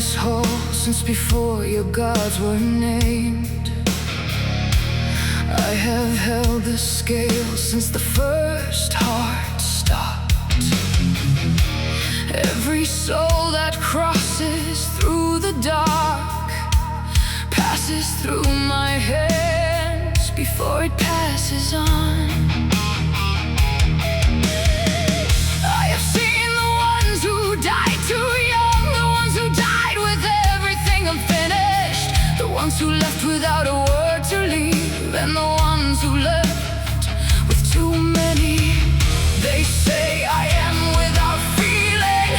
this hall since before your gods were named. I have held the scale since the first heart stopped. Every soul that crosses through the dark passes through my hands before it passes on. I have seen the ones who died too young, the ones who died with everything unfinished, the ones who left without a word to leave, and the ones who left with too many. They say I am without feeling,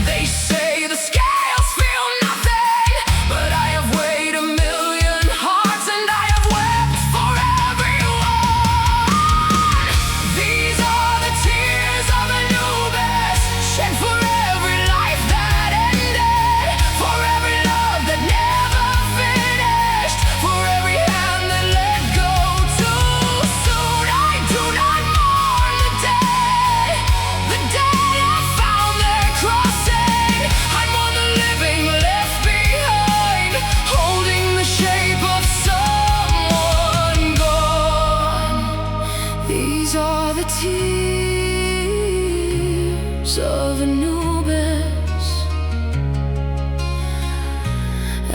they say the scales feel nothing, but I have weighed 1,000,000 hearts and I have wept for everyone. These are the tears of Anubis, shed for every life that ended, for every love that never finished, for every hand that let go too soon. I do not mourn the dead have found their crossing. I mourn the living left behind, holding the shape of someone gone. These are the tears of Anubis,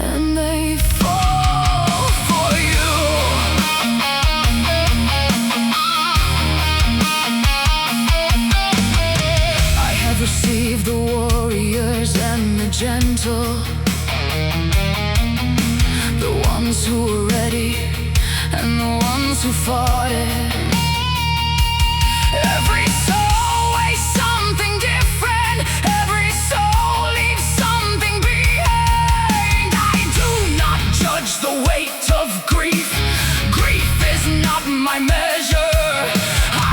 and they fall for you. I have received the warriors and the gentle, the ones who were ready and the ones who fought it. Every soul weighs something different, every soul leaves something behind. I do not judge the weight of grief, grief is not my measure.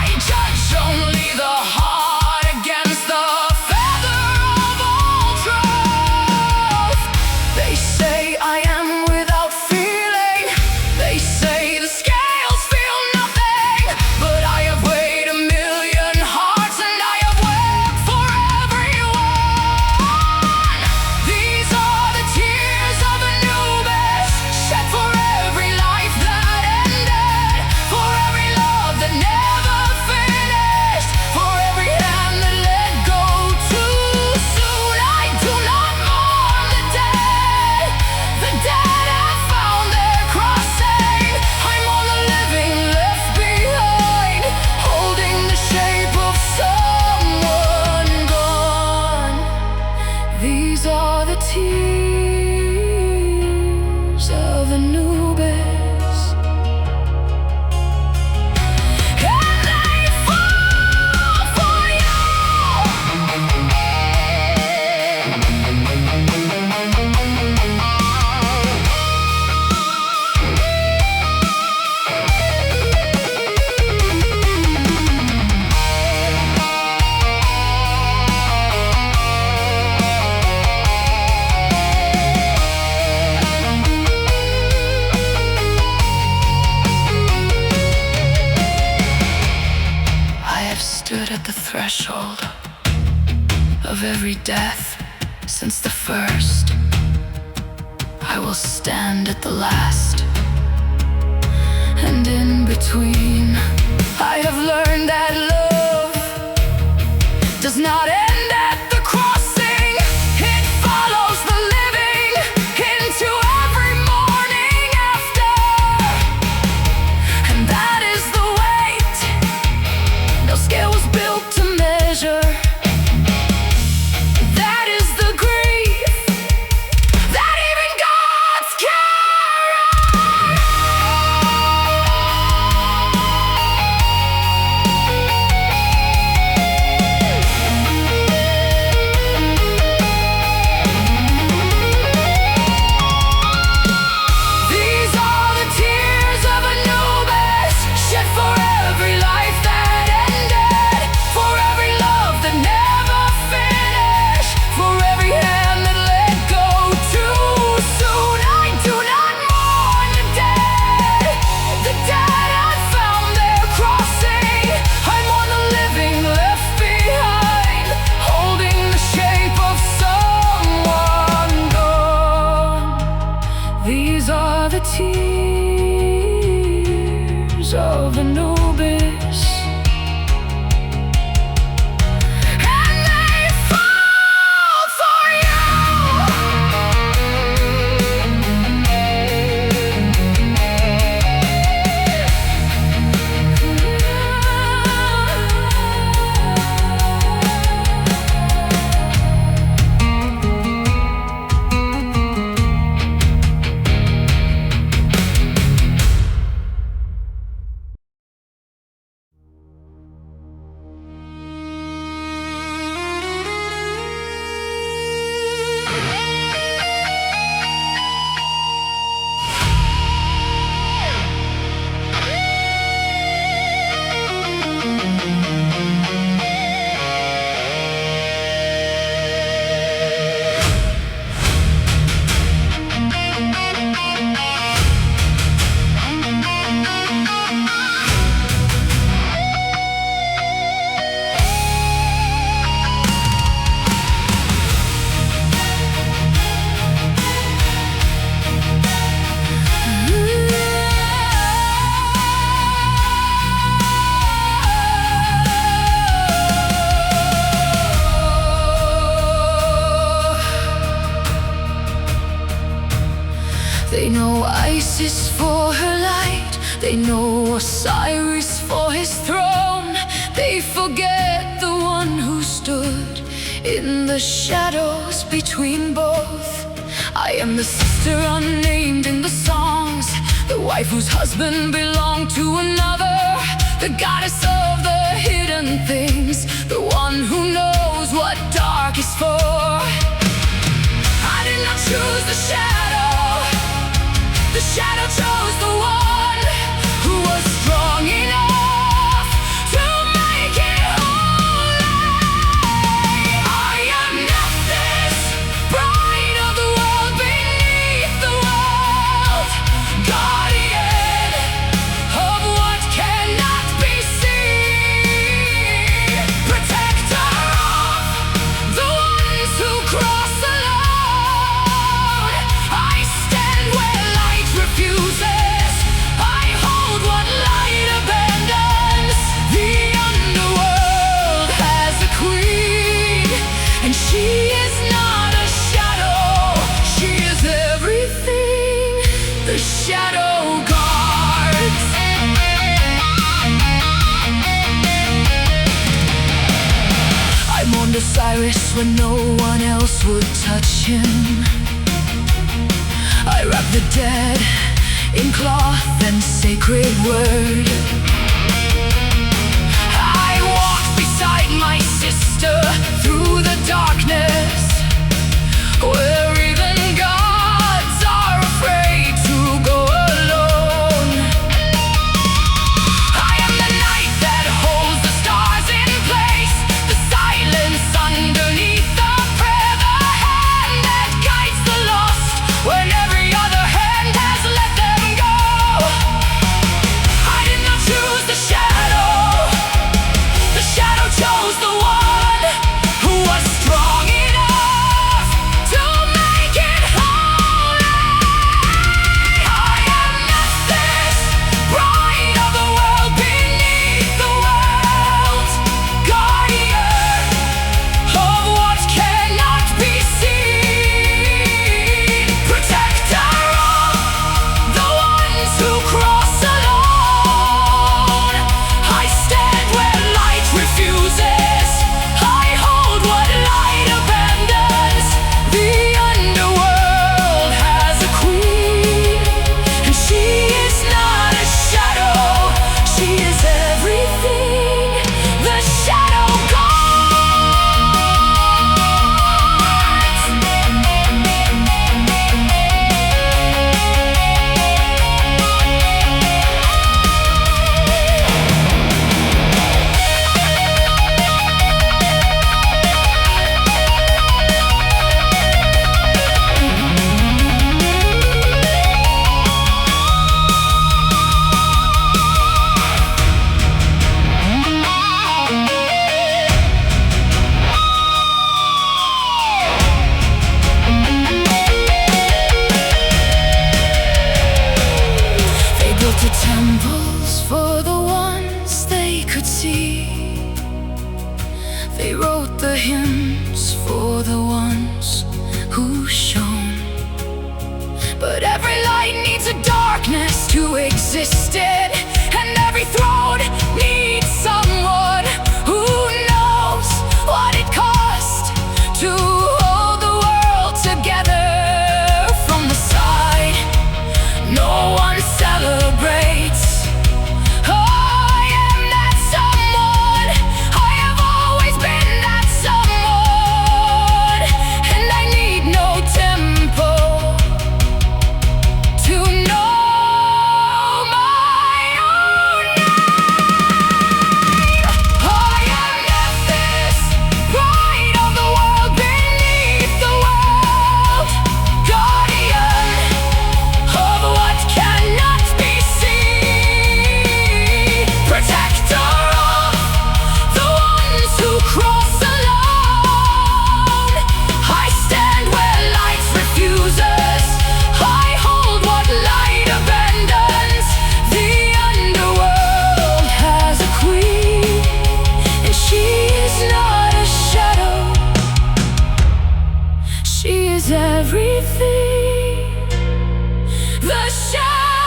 I judge only the heart against the feather of all truth. They say I am without feeling, they say the scales feel nothing, but I have weighed 1,000,000 hearts and I have wept for everyone. These are the tears of Anubis, shed for every life that ended, for every love that never finished, for every hand that let go too soon. I do not mourn the dead have found their crossing. I mourn the living left behind, holding the shape of someone gone. These are the tears of Anubis, and they fall for you. I have stood at the threshold of every death since the first. I will stand at the last, and in between I have learned that love does not end at the crossing. It follows the living into every morning after, and that is the weight no scale was built to measure. That is the grief that even gods carry. Isis for her light, they know Osiris for his throne. They forget the one who stood in the shadows between both. I am the sister unnamed in the songs, the wife whose husband belonged to another, the goddess of the hidden things, the one who knows what dark is for. I did not choose the shadow chose the one who was strong enough to make it holy. I am not this bride of the world beneath the world, guardian of what cannot be seen, protector of the ones who cross alone. I stand where light refuses, I hold what light abandons. The underworld has a queen, and she is not a shadow, she is everything the shadow guards. I mourned Osiris when no one else would touch him. I wrap the dead in cloth and sacred word. I walk beside my sister through the darkness, where even gods are afraid to go alone. I am the night that holds the stars in place, the silence underneath the prayer, the hand that guides the lost when every other hand has let them go. I did not choose the shadow chose the one who was strong enough to make it holy. I am not this bride of the world beneath the world, guardian of what cannot be seen, protector of the ones who cross alone. I stand where light refuses, I hold what light abandons. The underworld has a queen, and she is not a shadow, she is everything the shadow temples for the ones they could see. They wrote the hymns for the ones who shone. But every light needs a darkness to exist in, and every throne needs someone who knows what it cost to hold the world together. From the side no one celebrates, I am that someone, I have always been that someone, and I need no temple to know my own name. I am not this bride of the world beneath the world, guardian of what cannot be seen, protector of the ones who cross alone. I stand where light refuses, I hold what light abandons. The underworld has a queen, and she is not a shadow, she is everything the shadow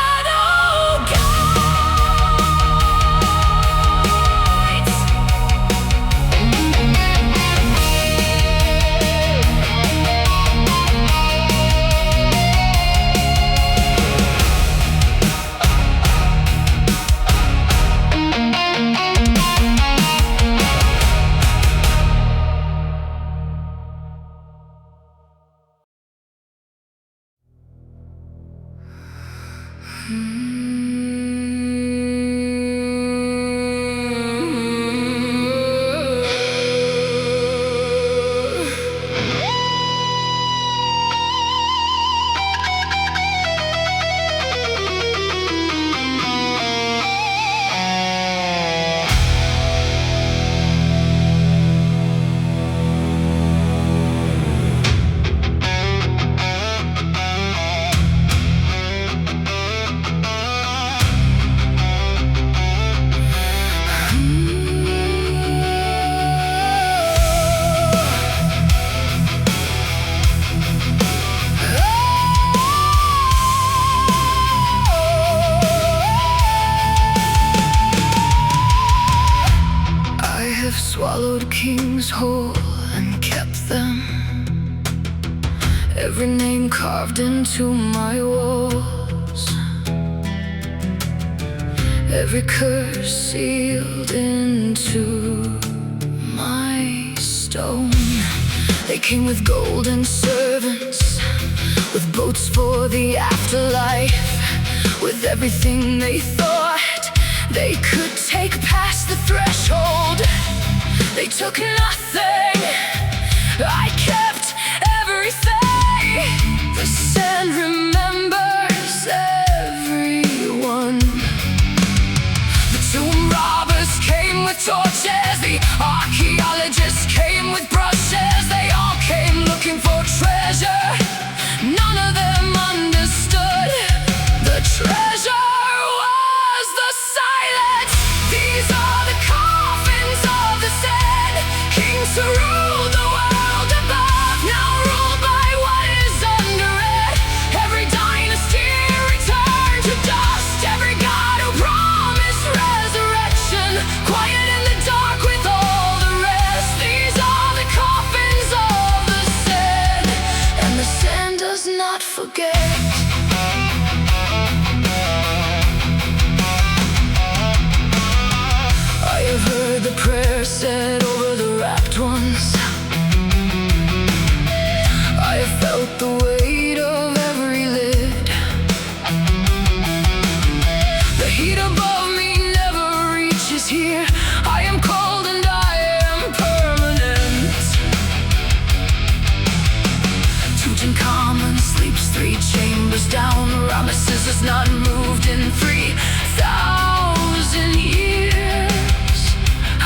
Swallowed kings whole and kept them, every name carved into my walls, every curse sealed into my stone. They came with golden servants, with boats for the afterlife, with everything they thought they could take past the threshold. They took nothing, I kept everything. The sand remembers everyone. The tomb robbers came with torches, the archaeologists came with brushes. They all came looking for treasure, none of them understood. The treasure was the silence. These are the coffins of the dead, kings who rule the world above, now ruled by what is under it. Every dynasty returned to dust, every god who promised resurrection, quiet in the dark with all the rest. These are the coffins of the sand, and the sand does not forget. I have heard the prayer said over the wrapped ones. I have felt the weight of every lid. The heat above me never reaches here. I am cold and I am permanent. Tutankhamun sleeps 3 chambers down. Ramesses is not moved in 3,000 years.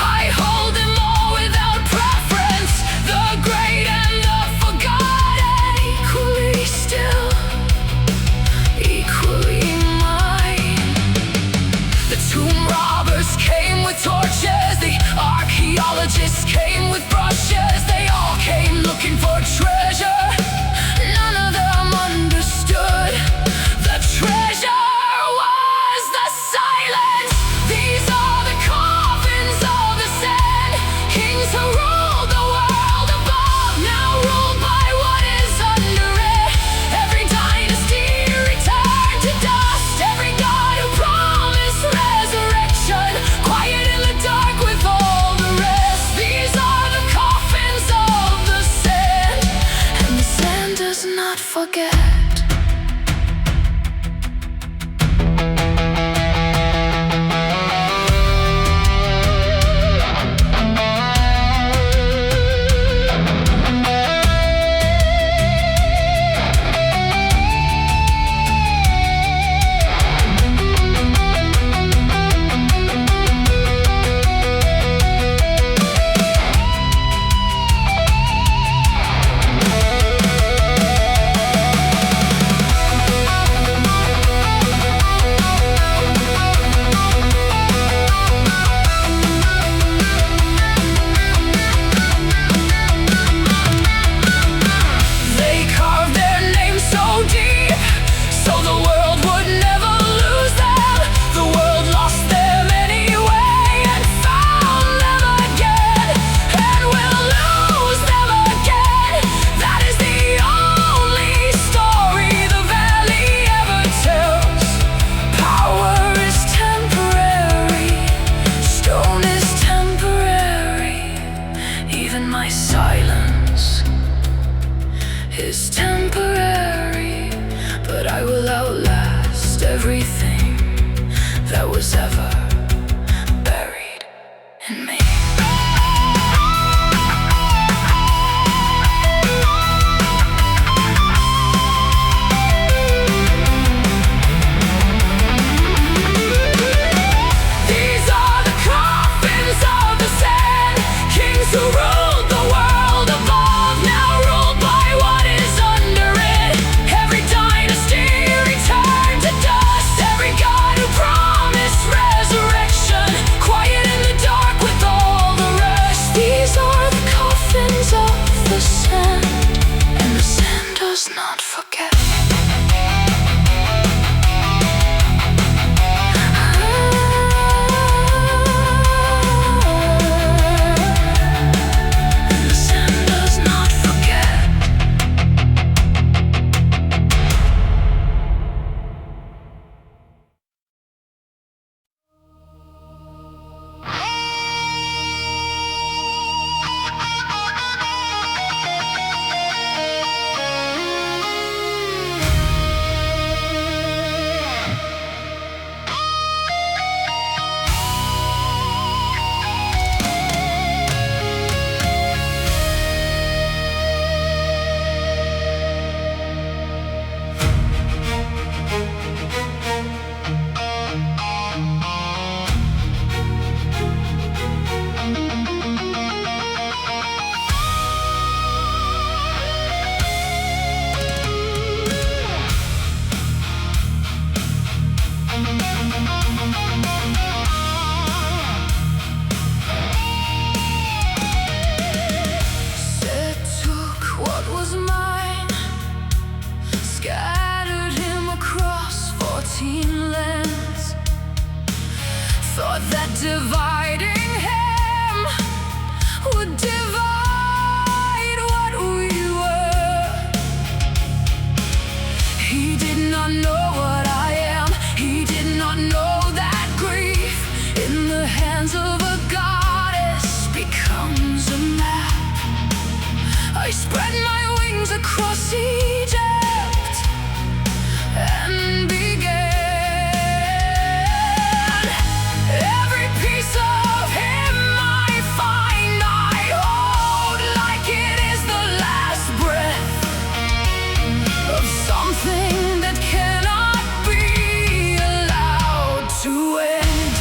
I hold them all without preference, the great and the forgotten, equally still, equally mine. The tomb robbers came with torches, the archaeologists came with brushes. They all came looking for treasure, none of them understood. The treasure was the silence. These are the coffins of the sand, kings who ruled the world above, now ruled by what is under it. Every dynasty returned to dust, every god who promised resurrection, quiet in the dark with all the rest. These are the coffins of the sand, and the sand does not forget. everything that was ever buried in me. These are the coffins of the sand, kings who ruled the world above, now ruled by what is under it. Every dynasty returned to dust, every god who promised resurrection, quiet in the dark with all the rest. These are the coffins of the sand, and the sand does not forget. Thought that dividing him would divide what we were. He did not know what I am. He did not know that grief in the hands of a goddess becomes a map. I spread my wings across Egypt and began. Every piece of him I find, I hold like it is the last breath of something that cannot be allowed to end.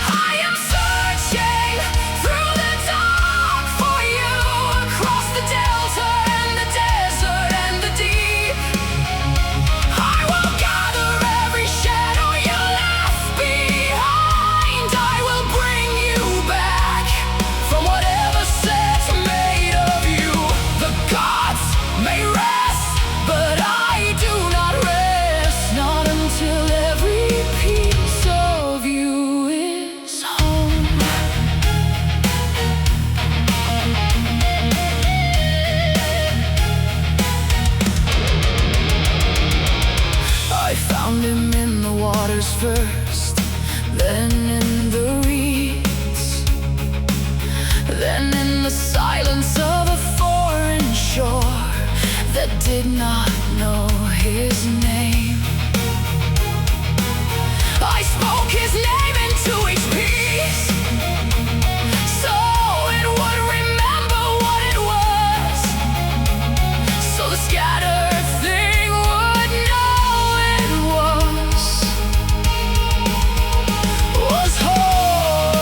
I am searching through the dark for you, across the delta and the desert and the deep. I will gather every shadow you left behind. I will bring you back from whatever set's made of you. The gods may rest, but I do not rest, not until every piece of you is home. I found him in the waters first, then in the reeds, then in the silence of a foreign shore that did not know his name. I spoke his name into each piece, so it would remember what it was, so the scattered thing would know it was whole.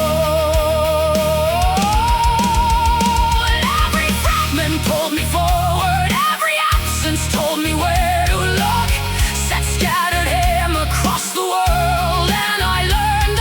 And every fragment pulled me forward, every absence told me where to look, set scattered him across the world, and I learned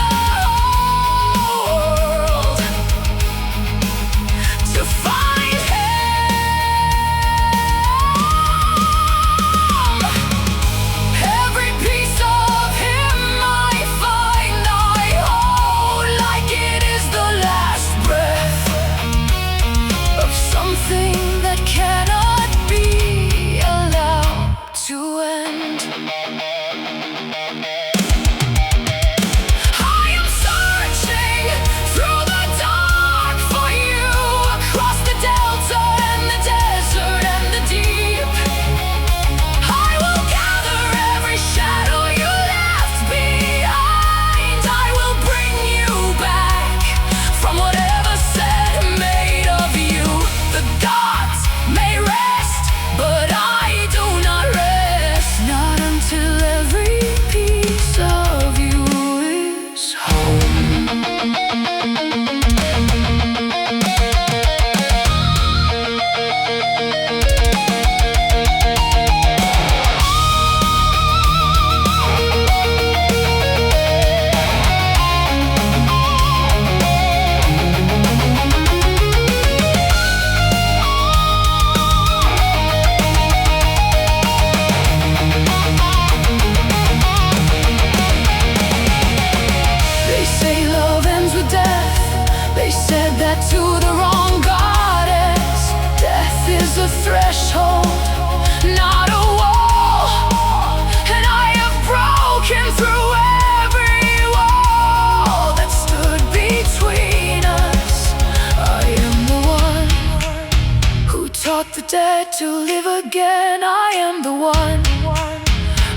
taught the dead to live again. I am the one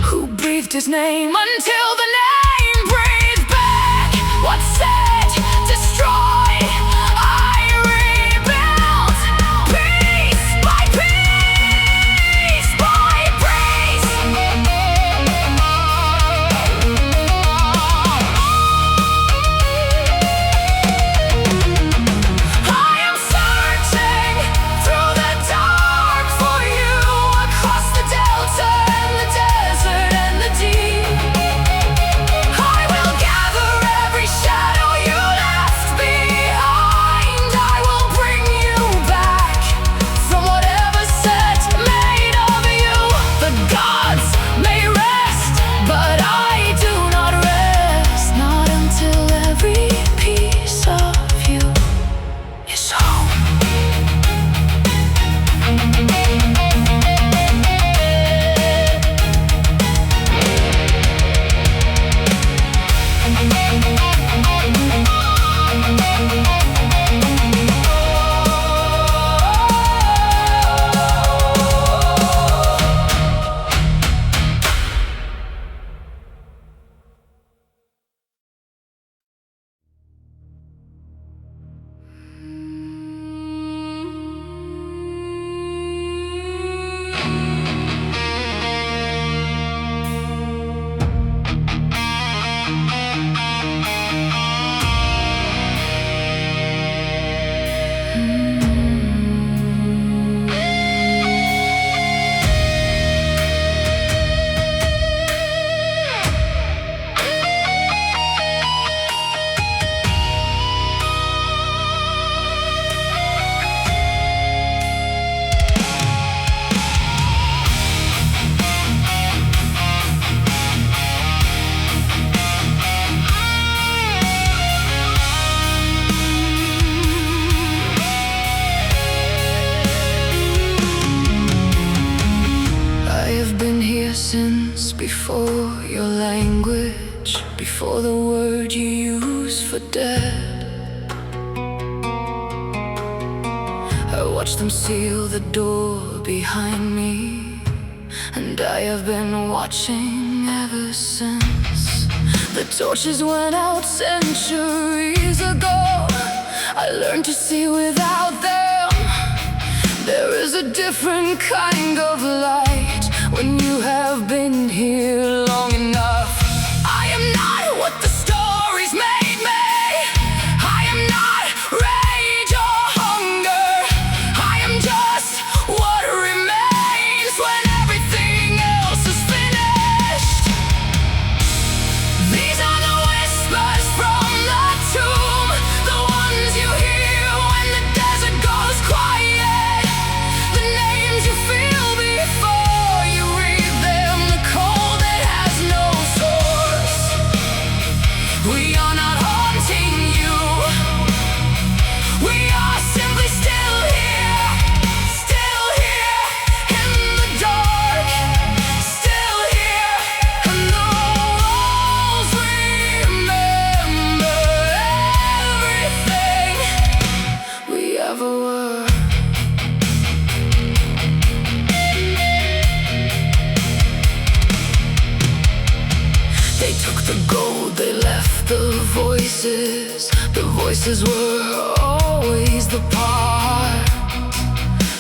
who breathed his name until the name breathed back. What's said, destroyed, I rebuilt. Piece by piece by piece. I am searching through the dark for you, across the delta and the desert and the deep. I will gather every shadow you left behind. I will bring you back from whatever set made of you. The gods may rest, but I do not rest, not until every piece of you is home. I have been here since before your language, before the word you use for dead. I watched them seal the door behind me, and I have been watching ever since. The torches went out centuries ago. I learned to see without them. There is a different kind of light when you have been here long enough. I am not what the stories made me. I am not rage or hunger. I am just what remains when everything else is finished. These are the whispers from the tomb, the ones you hear when the desert goes quiet. The names you feel before you read them, the cold that has no source. We are not haunting you. We are simply still here in the dark, still here, and the walls remember everything we ever were. They took the gold, they left the voices. The voices were always the part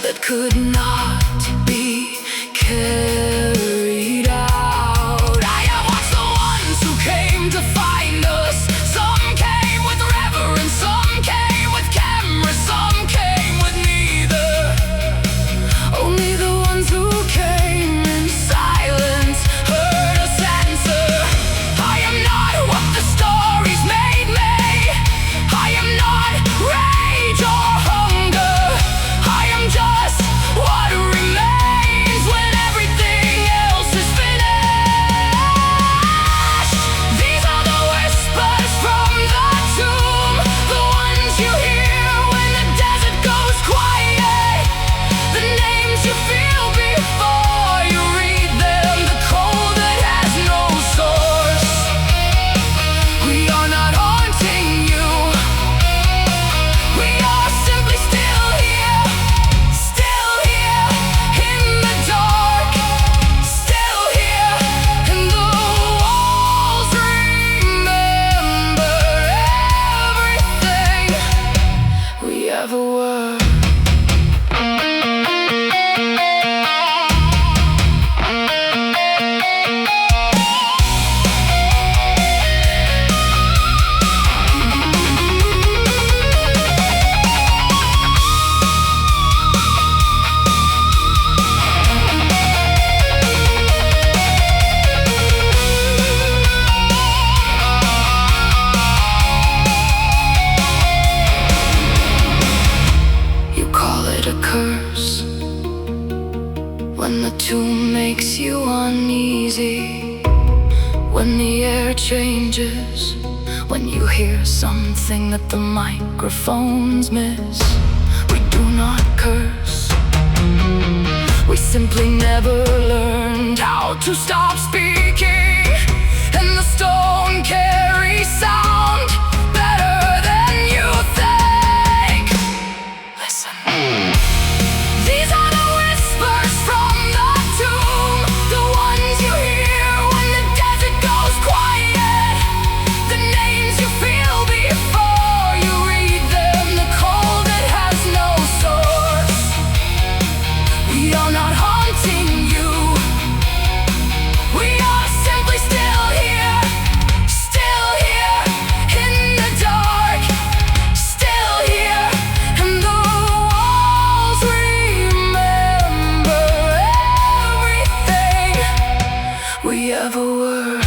that could not be carried out. I have watched the ones who came to find us. Some came with reverence, some came with cameras, some came with neither. Only the ones who came in silence heard us answer. I am not what the stories made me. I am not rage or hunger. I am just what remains when everything were. When the tomb makes you uneasy, when the air changes, when you hear something that the microphones miss, we do not curse. We simply never learned how to stop speaking, and the stone carries sound better than you think. Listen. These are the whispers from the tomb, the ones you hear when the desert goes quiet, the names you feel before you read them, the cold that has no source. We are not haunting you, we are simply still here in the dark, still here, and the walls remember everything we ever were.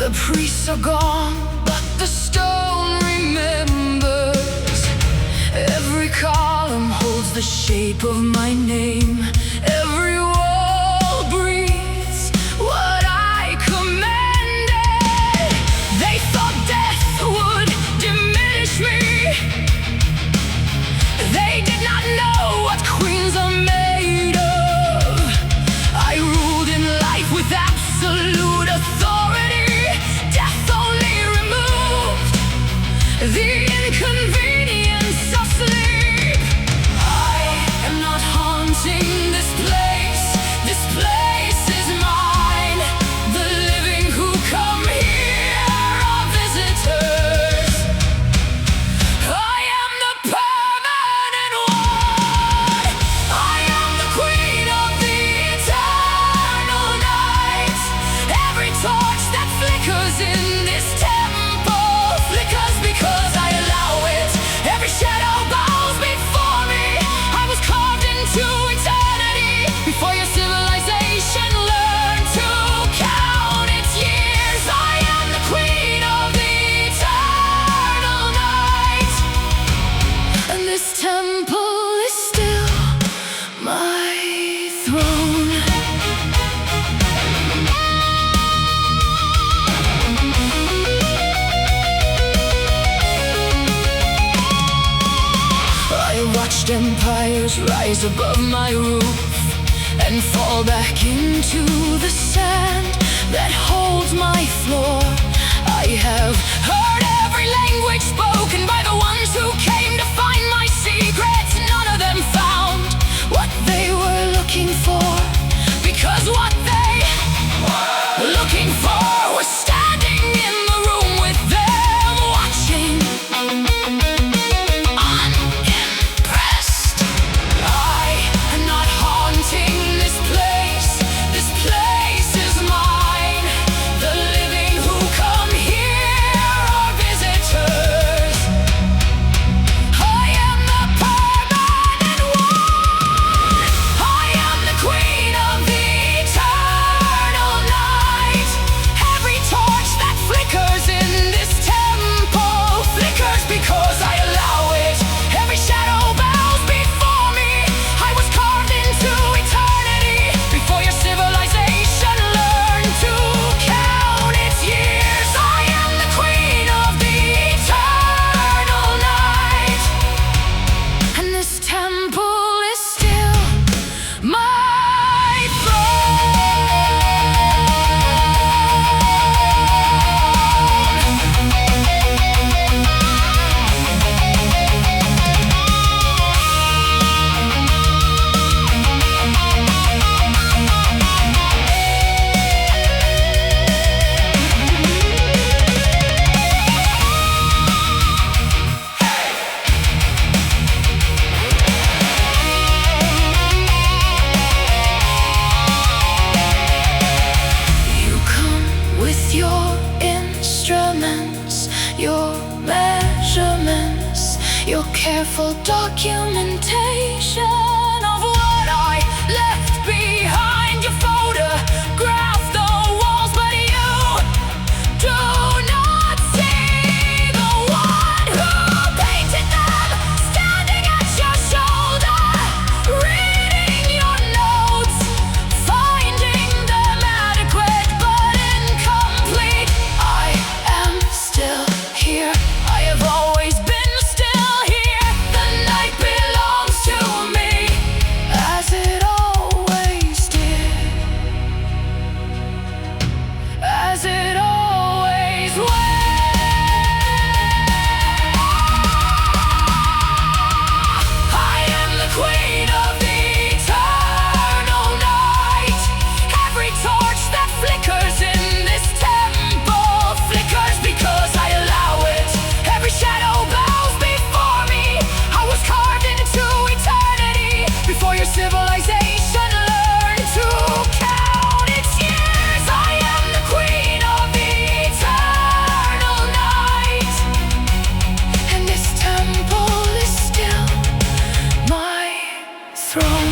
The priests are gone, but the stone remembers. Every column holds the shape of my name. Every wall breathes what I commanded. They thought death would diminish me. They did not know what queens are made of. I ruled in life with absolute authority. The inconvenience of sleep. I am not haunting this place. This place is mine. The living who come here are visitors. I am the permanent one. I am the queen of the eternal night. Every torch that flickers in this temple flickers because I allow it. Every shadow bows before me. I was carved into eternity before your civilization learned to count its years. I am the queen of the eternal night, and this temple is still my throne. I watched empires rise above my roof and fall back into the sand that holds my floor. I have heard every language spoken by the ones who came to find my secrets. None of them found what they careful documentation of what I left behind. You photograph the walls, but you do not see the one who painted them, standing at your shoulder, reading your notes, finding them adequate but incomplete. I am still here. I have always been still here. The night belongs to me, as it always did, as it always will. I am the queen of the eternal night. Every torch that flickers in this temple flickers because I allow it. Every shadow bows before me. I was carved into eternity before your civilization learned to count its years. I am the queen of the eternal night, and this temple is still my throne.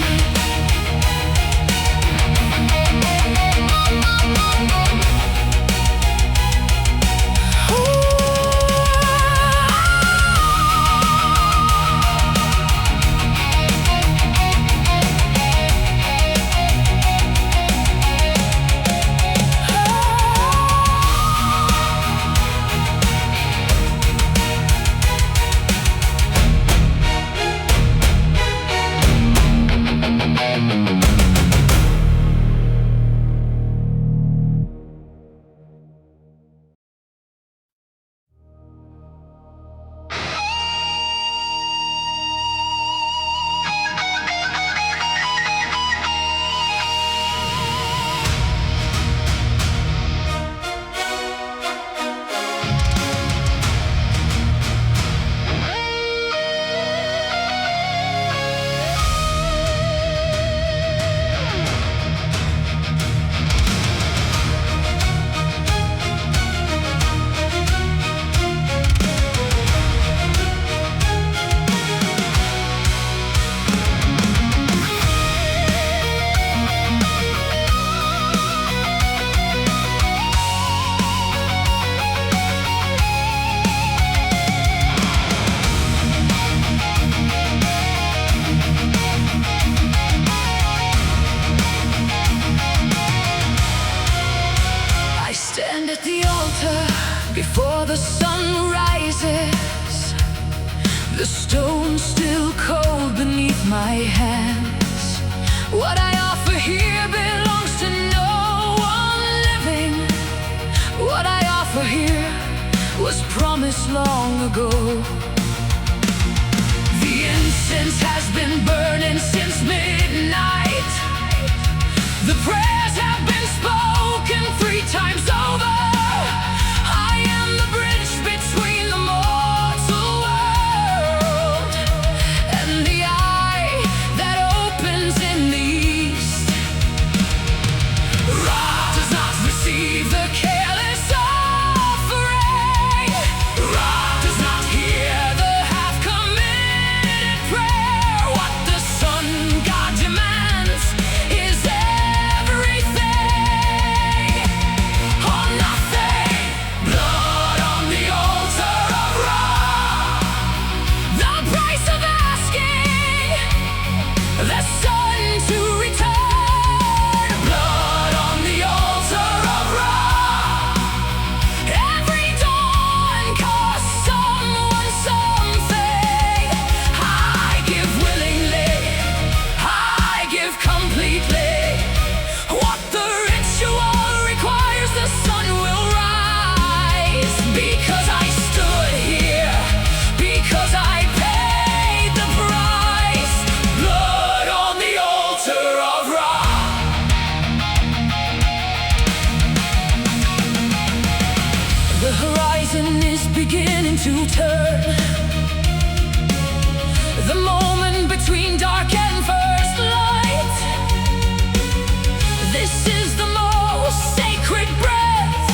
I stand at the altar before the sun rises, the stone still cold beneath my hands. What I offer here belongs to no one living. What I offer here was promised long ago. The incense has been burning since midnight. The prayers have been spoken 3 times over. I am the bridge between the mortal world and the eye that opens in the east. Ra does not receive the careless offering. Ra does not hear the half-committed prayer. What the sun god demands is everything or nothing. Blood on the altar of Ra, the price of asking the sun to return. Blood on the altar of Ra. Every dawn costs someone something. I give willingly, I give completely. What the ritual requires, the sun will rise. Because I stood here, because I paid the price. Blood on the altar of Ra. The horizon is beginning to turn. The moment between dark and first light. This is the most sacred breath,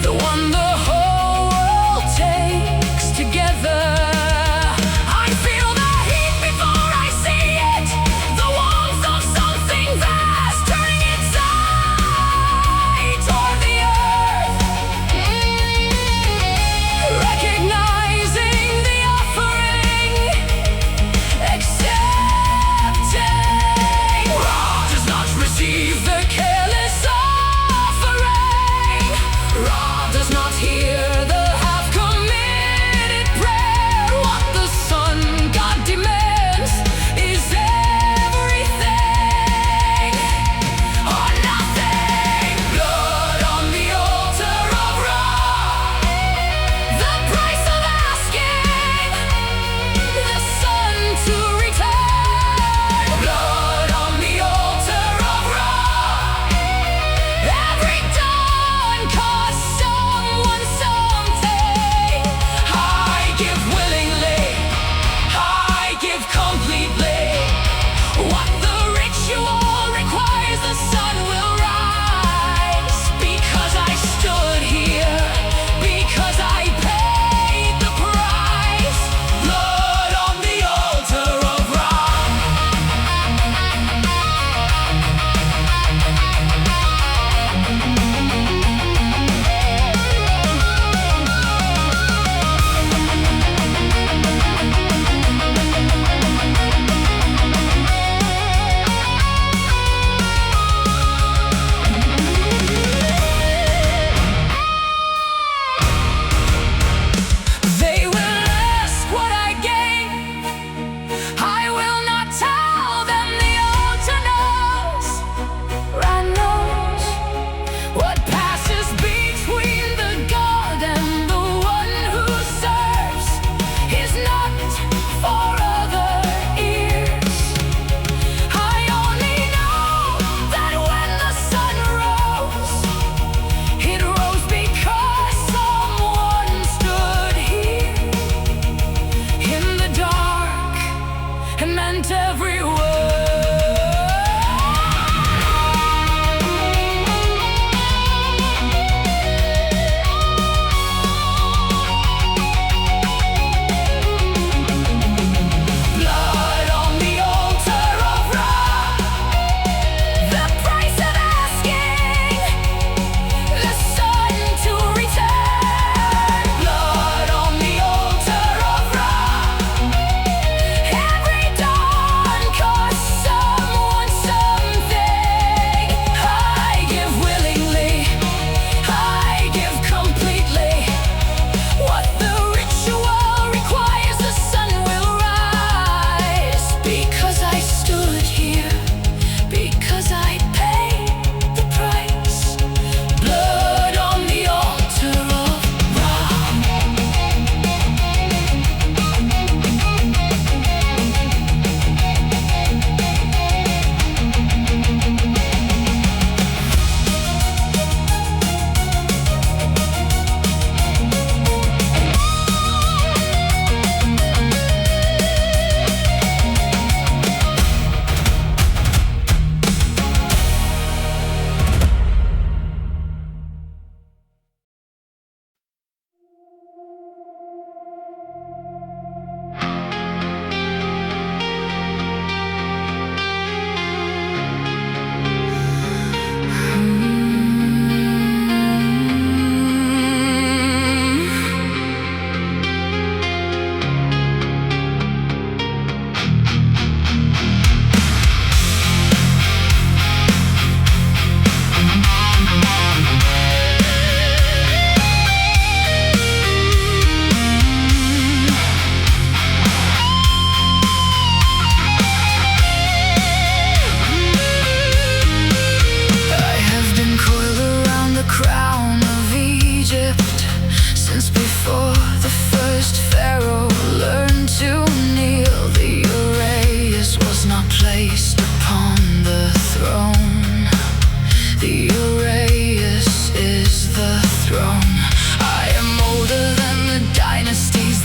the one the whole world takes together. I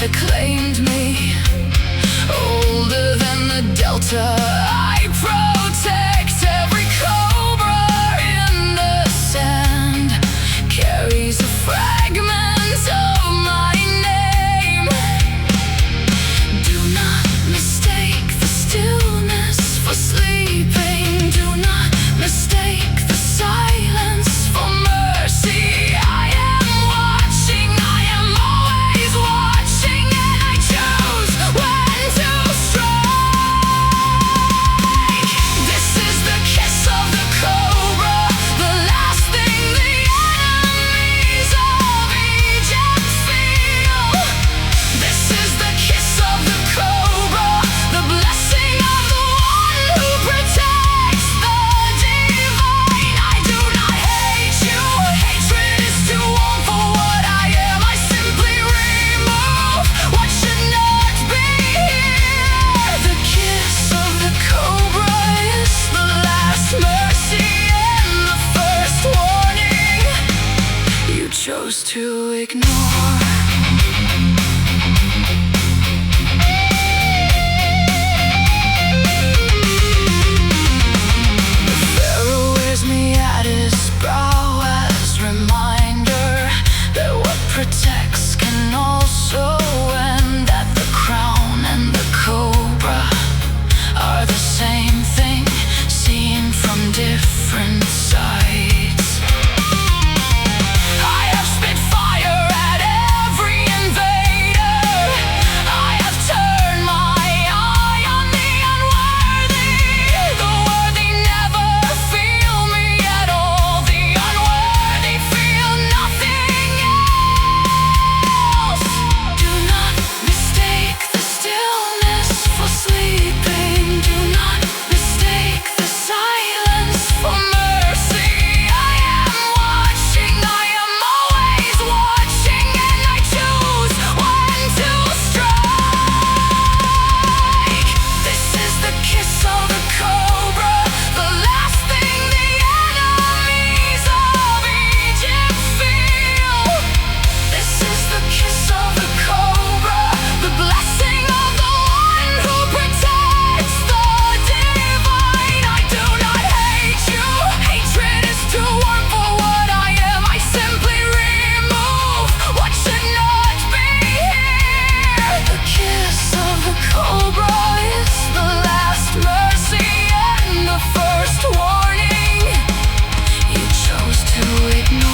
that claimed me. Older than the delta, I protect every cobra in the sand. Carries a fragment of my name. Do not mistake the stillness for sleeping. Do not mistake the silence for mercy. I am watching, I am always watching, and I choose when to strike. This is the kiss of the cobra, the last thing the enemies of Egypt feel. This is the kiss of the cobra, the blessing of the one who protects the divine. I do not hate you, hatred is too warm for what I am. I simply remove what should not be here. The kiss of the cobra is the last mercy and the first warning you chose to ignore. Pharaoh wears me at his brow as reminder that what protects can also end. That the crown and the cobra are the same thing, seen from different sides. I have spit fire at every invader. I have turned my eye on the unworthy. The worthy never feel me at all. The unworthy feel nothing else. Do not mistake the stillness for sleeping. Do not mistake the silence for mercy. I am watching, I am always watching, and I choose when to strike. This is the kiss of the cobra, the last thing the enemies of Egypt feel. This is the kiss of the cobra, the blessing of the one who protects the divine. I do not hate you, hatred is too warm for what I am. I simply remove what should not be here. The kiss of the cobra is the last mercy and the first warning you chose to ignore.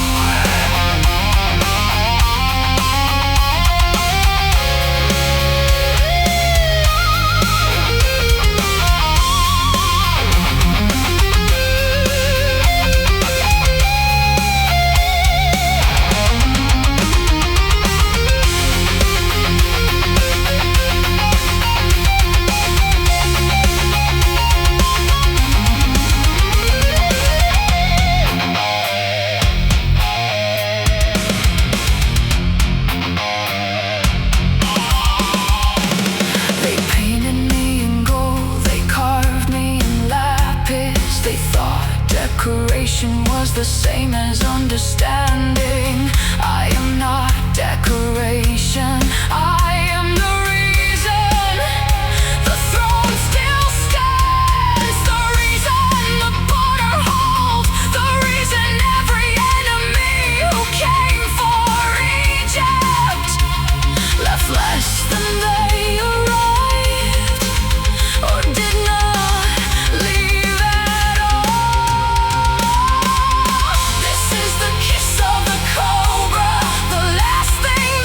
They painted me in gold, they carved me in lapis. They thought decoration was the same as understanding. I am not decoration, I am the reason the throne still stands. The reason the border holds, the reason every enemy who came for Egypt left less than they arrived, or did not leave at all. This is the kiss of the cobra, the last thing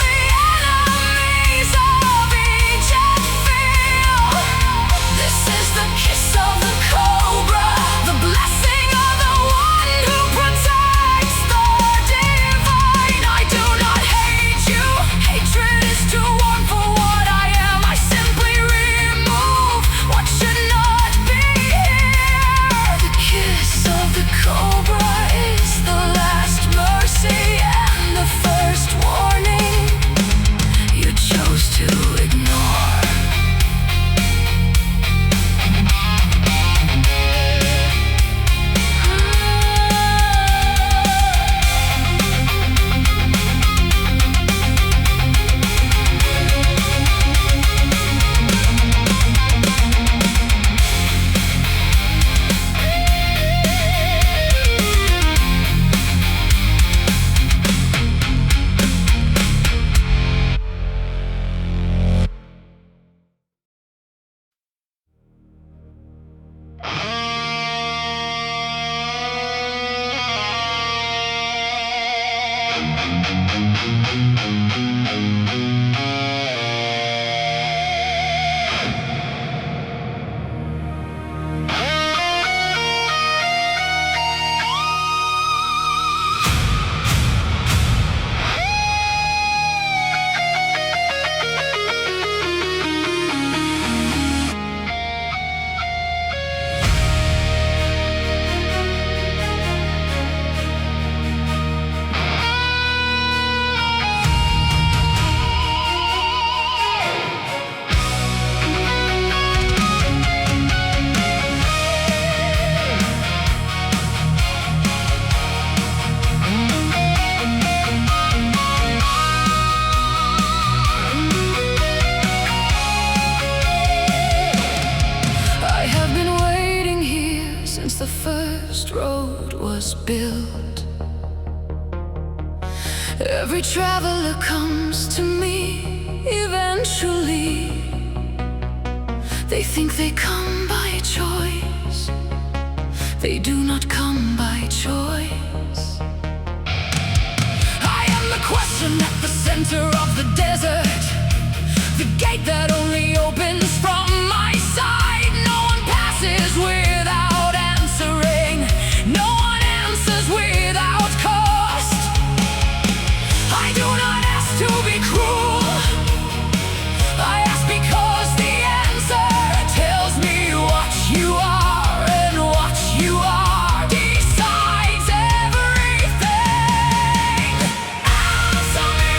The first road was built. Every traveler comes to me eventually. They think they come by choice. They do not come by choice. I am the question at the center of the desert, the gate that only opens from my side. No one passes without answering. No one answers without cost. I do not ask to be cruel. I ask because the answer tells me what you are, and what you are decides everything. Answer me.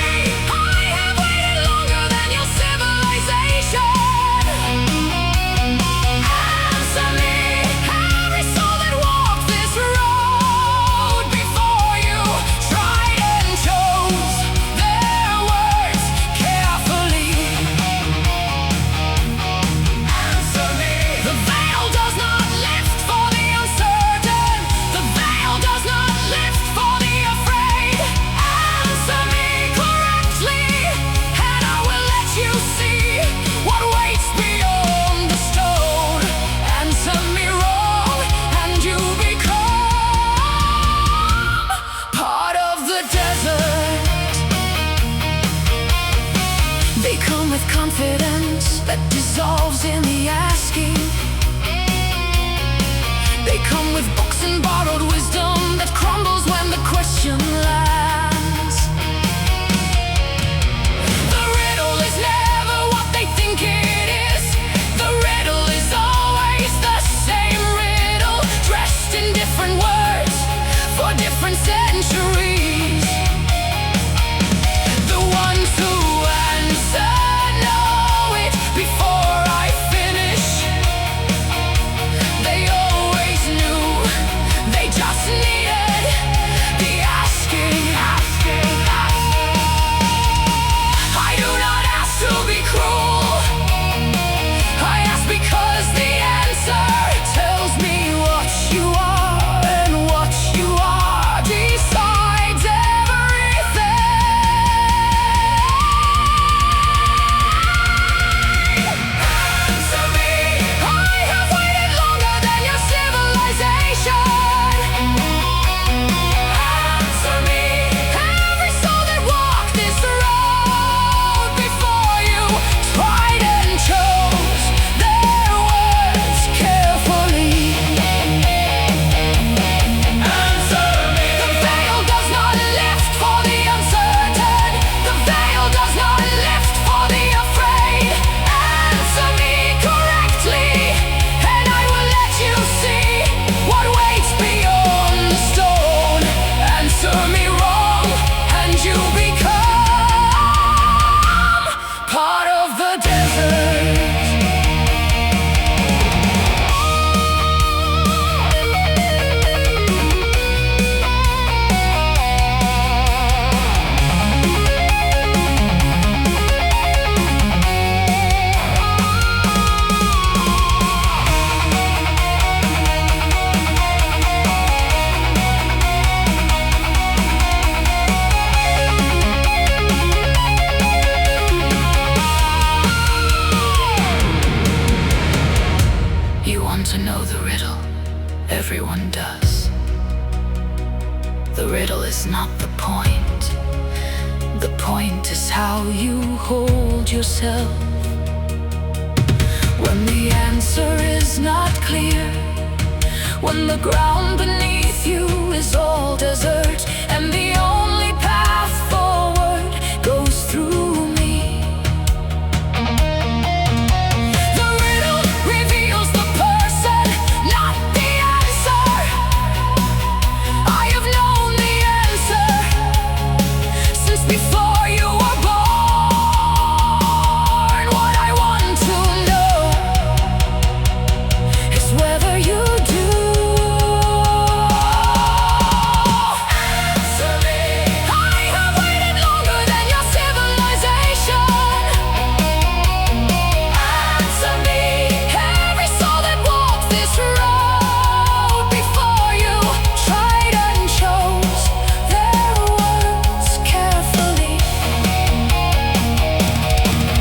I have waited longer than your civilization. Answer me. Every soul that walked this road before you tried and chose their words carefully. Answer me. The veil does not lift for the uncertain. The veil does not lift for the afraid. Answer me correctly, and I will let you see what waits beyond the stone. Answer me wrong, and you become part of the desert. They come with confidence that dissolves in the asking. They come with books and borrowed wisdom that crumbles when the question lands. The riddle is never what they think it is. The riddle is always the same riddle, dressed in different words for different centuries. The ones who answer know it before I finish. They always knew. They just needed the asking. I do not ask to be cruel. I ask because the answer tells me what you are, and what you are decides everything. Answer me. I have waited longer than your civilization. Answer me. Every soul that walked this road before you tried and chose their words carefully. Answer me. The veil does not lift for the uncertain. The veil does not lift for the afraid. Answer me correctly, and I will let you see what waits beyond the stone. Answer me wrong, and you become part of the desert. You want to know the riddle? Everyone does. The riddle is not the point. The point is how you hold yourself. When the answer is not clear, when the ground beneath you is all desert, and the only path forward goes through me. The riddle reveals the person, not the answer. I have known the answer since before you were born. What I want to know is whether you do. Answer me. I have waited longer than your civilization. Answer me. Every soul that walked this road before you tried and chose their words carefully.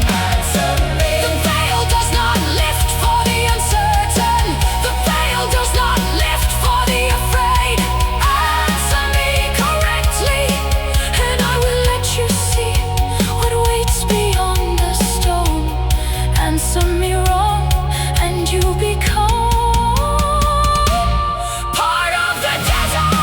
Answer me. The veil does not lift for the uncertain. The veil does not lift for the afraid. Answer me correctly, and I will let you see what waits beyond the stone. Answer me wrong, and you become part of the desert.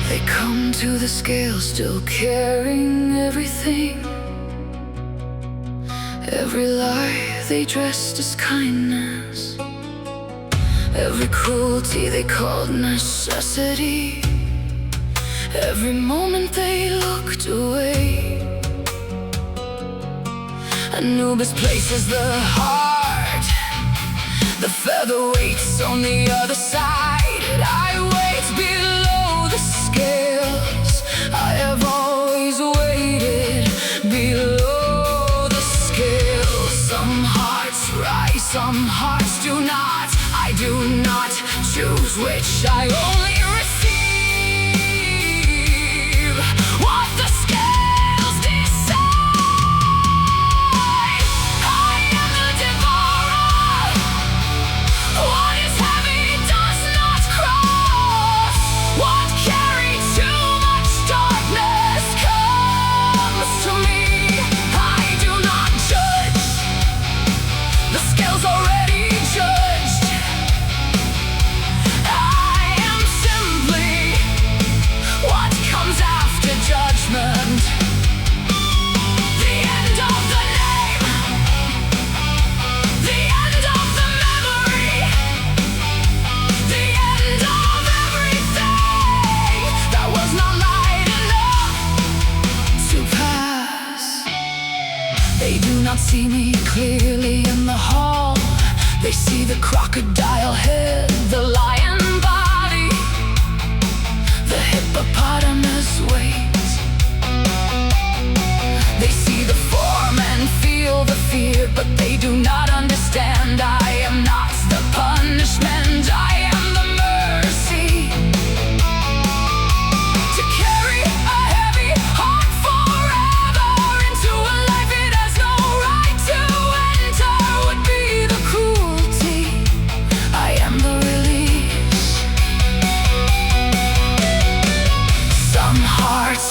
They come to the scale still carrying everything. Every lie they dressed as kindness, every cruelty they called necessity, every moment they looked away. Anubis places the heart, the feather waits on the other side. I wait below the scales. I have always waited below the scales. Some hearts rise, some hearts do not. I do not choose which, I only receive what the scales decide. I am the devourer. What is heavy does not cross. What carried too much darkness comes to me. I do not judge. The scales already judged. I am simply what comes after judgment. The end of the name. The end of the memory. The end of everything that was not light enough to pass. They do not see me clearly in the hall. They see the crocodile head, the lion body, the hippopotamus weight. They see the form and feel the fear, but they do not understand. I am not the punishment, I am the mercy. To carry a heavy heart forever into a life it has no right to enter would be the cruelty. I am the release. Some hearts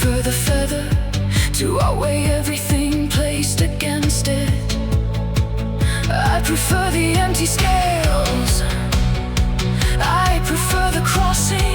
prefer the feather to outweigh everything placed against it. I prefer the empty scales. I prefer the crossing